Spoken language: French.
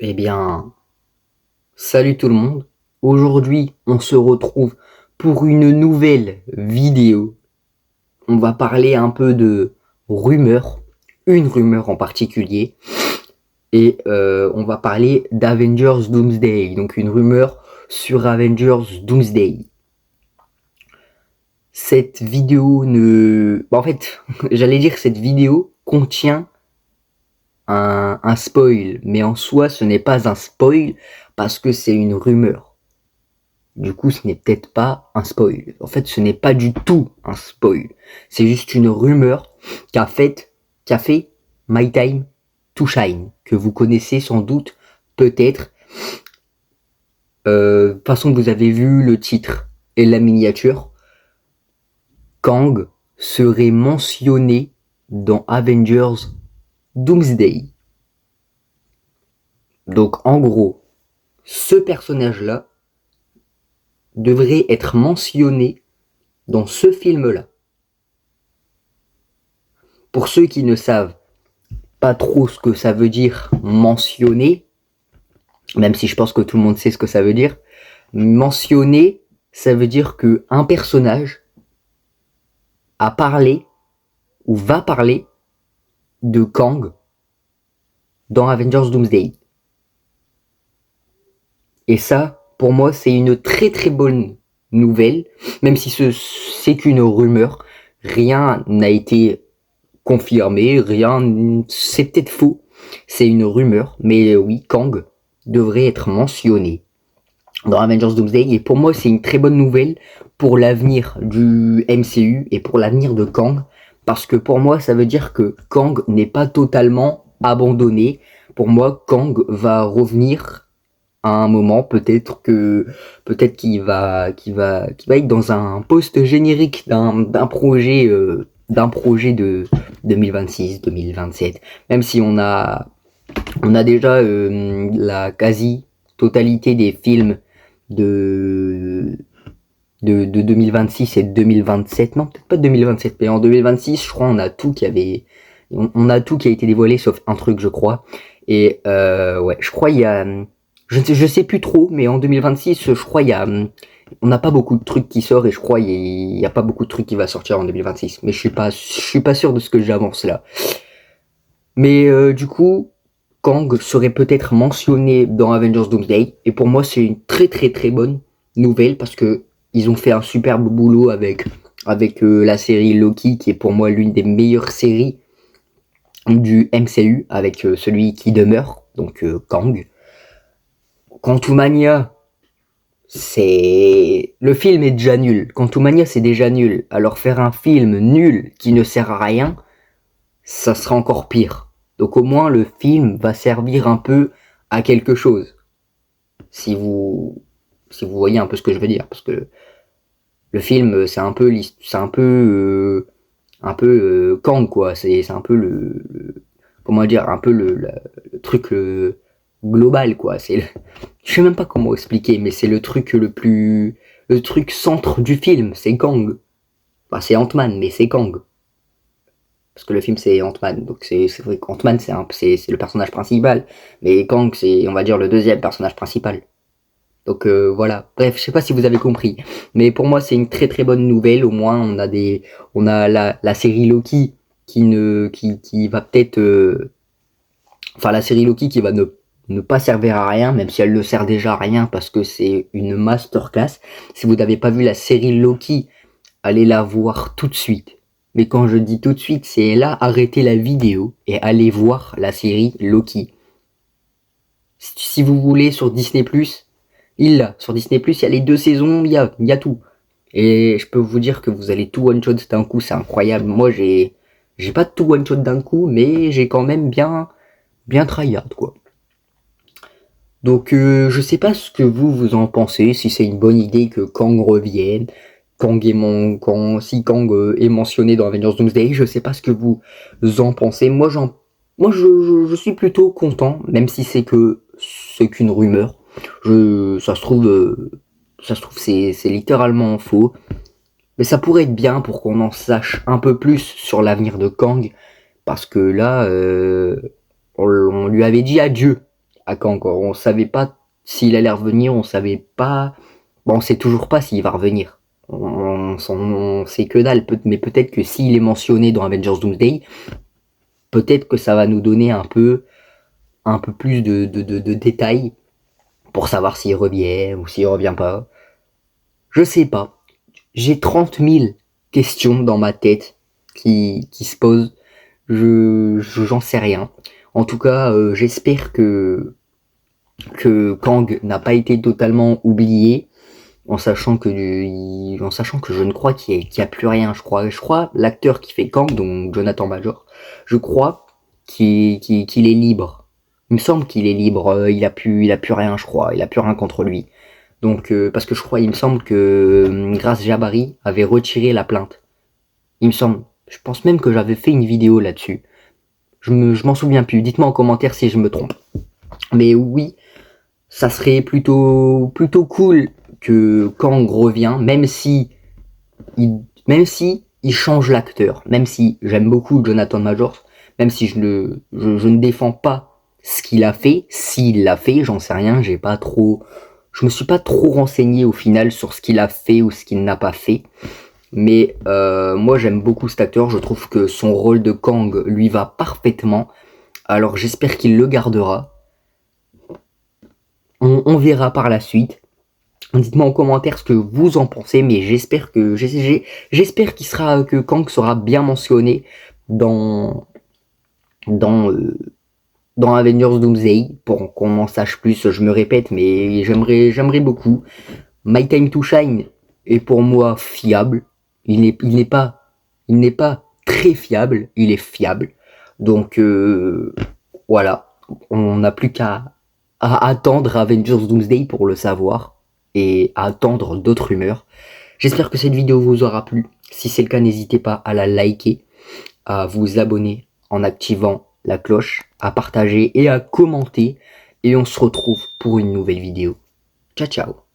Eh bien, salut tout le monde. Aujourd'hui, on se retrouve pour une nouvelle vidéo. On va parler un peu de rumeurs, une rumeur en particulier, et on va parler d'Avengers Doomsday, donc une rumeur sur Avengers Doomsday. Cette vidéo ne... En fait, j'allais dire que cette vidéo contient un spoil, mais en soi, ce n'est pas un spoil parce que c'est une rumeur. Du coup, ce n'est peut-être pas un spoil. En fait, ce n'est pas du tout un spoil. C'est juste une rumeur qu'a fait My Time to Shine, que vous connaissez sans doute, peut-être. De toute façon, vous avez vu le titre et la miniature. Kang serait mentionné dans Avengers Doomsday. Donc, en gros, ce personnage-là devrait être mentionné dans ce film-là. Pour ceux qui ne savent pas trop ce que ça veut dire mentionner, même si je pense que tout le monde sait ce que ça veut dire, mentionner, ça veut dire que un personnage a parlé ou va parler de Kang dans Avengers Doomsday. Et ça, pour moi, c'est une très très bonne nouvelle, même si c'est qu'une rumeur, rien n'a été confirmé, rien, c'est peut-être faux, c'est une rumeur, mais oui, Kang devrait être mentionné dans Avengers Doomsday, et pour moi c'est une très bonne nouvelle pour l'avenir du MCU et pour l'avenir de Kang, parce que pour moi ça veut dire que Kang n'est pas totalement abandonné. Pour moi, Kang va revenir à un moment, peut-être qu'il va être dans un post générique d'un projet de 2026, 2027. Même si on a déjà la quasi totalité des films de 2026 et de 2027. Non, peut-être pas de 2027, mais en 2026, je crois, on a tout qui a été dévoilé sauf un truc, je crois. Et ouais, je crois il y a, je sais plus trop, mais en 2026, je crois on n'a pas beaucoup de trucs qui sortent, et je crois il y a pas beaucoup de trucs qui va sortir en 2026. Mais je suis pas sûr de ce que j'avance là. Mais du coup, Kang serait peut-être mentionné dans Avengers Doomsday, et pour moi c'est une très très très bonne nouvelle, parce que ils ont fait un superbe boulot avec la série Loki, qui est pour moi l'une des meilleures séries du MCU, avec celui qui demeure, donc Kang. Quantumania, c'est... Le film est déjà nul. Quantumania, c'est déjà nul. Alors faire un film nul qui ne sert à rien, ça sera encore pire. Donc au moins le film va servir un peu à quelque chose. Si vous voyez un peu ce que je veux dire, parce que le film c'est un peu Kang, quoi. C'est un peu comment dire, un peu le truc global, quoi. Je sais même pas comment expliquer, mais c'est le truc centre du film, c'est Kang. Enfin, c'est Ant-Man, mais c'est Kang. Parce que le film c'est Ant-Man, donc c'est vrai qu'Ant-Man c'est le personnage principal, mais Kang c'est, on va dire, le deuxième personnage principal. Donc voilà. Bref, je sais pas si vous avez compris, mais pour moi c'est une très très bonne nouvelle. Au moins on a la série Loki qui va peut-être, enfin la série Loki qui va ne pas servir à rien, même si elle ne sert déjà à rien parce que c'est une masterclass. Si vous n'avez pas vu la série Loki, allez la voir tout de suite. Mais quand je dis tout de suite, c'est là, arrêtez la vidéo et allez voir la série Loki. Si vous voulez, sur Disney+, sur Disney+, il y a les 2 saisons, il y a tout. Et je peux vous dire que vous allez tout one-shot d'un coup, c'est incroyable. Moi, j'ai pas tout one-shot d'un coup, mais j'ai quand même bien tryhard, quoi. Donc, je sais pas ce que vous en pensez, si c'est une bonne idée que Kang revienne, si Kang est mentionné dans Avengers Doomsday, je sais pas ce que vous en pensez. Moi, je suis plutôt content, même si c'est qu'une rumeur. Ça se trouve, c'est littéralement faux. Mais ça pourrait être bien pour qu'on en sache un peu plus sur l'avenir de Kang, parce que là, on lui avait dit adieu. à Kang. On savait pas s'il allait revenir, on savait pas. Bon, on sait toujours pas s'il va revenir. On sait que dalle, mais peut-être que s'il est mentionné dans Avengers Doomsday, peut-être que ça va nous donner un peu plus de détails pour savoir s'il revient ou s'il revient pas. Je sais pas. J'ai 30 000 questions dans ma tête qui se posent. J'en sais rien. En tout cas, j'espère que Kang n'a pas été totalement oublié, en sachant que je ne crois qu'il y a plus rien. Je crois l'acteur qui fait Kang, donc Jonathan Major, je crois qu'il est libre. Il me semble qu'il est libre. Il a plus rien, je crois. Il a plus rien contre lui. Donc parce que il me semble que Grace Jabari avait retiré la plainte. Il me semble. Je pense même que j'avais fait une vidéo là-dessus. Je m'en souviens plus. Dites-moi en commentaire si je me trompe. Mais oui, ça serait plutôt cool que Kang revient, même si il change l'acteur, même si j'aime beaucoup Jonathan Majors, même si je ne défends pas ce qu'il a fait, s'il l'a fait, j'en sais rien, je me suis pas trop renseigné au final sur ce qu'il a fait ou ce qu'il n'a pas fait. Mais moi j'aime beaucoup cet acteur, je trouve que son rôle de Kang lui va parfaitement. Alors j'espère qu'il le gardera. On verra par la suite. Dites-moi en commentaire ce que vous en pensez, mais j'espère que Kang sera bien mentionné dans Avengers Doomsday pour qu'on en sache plus. Je me répète, mais j'aimerais beaucoup. My Time to Shine est pour moi fiable. Il n'est pas très fiable, il est fiable. Donc voilà, on n'a plus qu'à attendre Avengers Doomsday pour le savoir et à attendre d'autres rumeurs. J'espère que cette vidéo vous aura plu. Si c'est le cas, n'hésitez pas à la liker, à vous abonner en activant la cloche, à partager et à commenter. Et on se retrouve pour une nouvelle vidéo. Ciao ciao.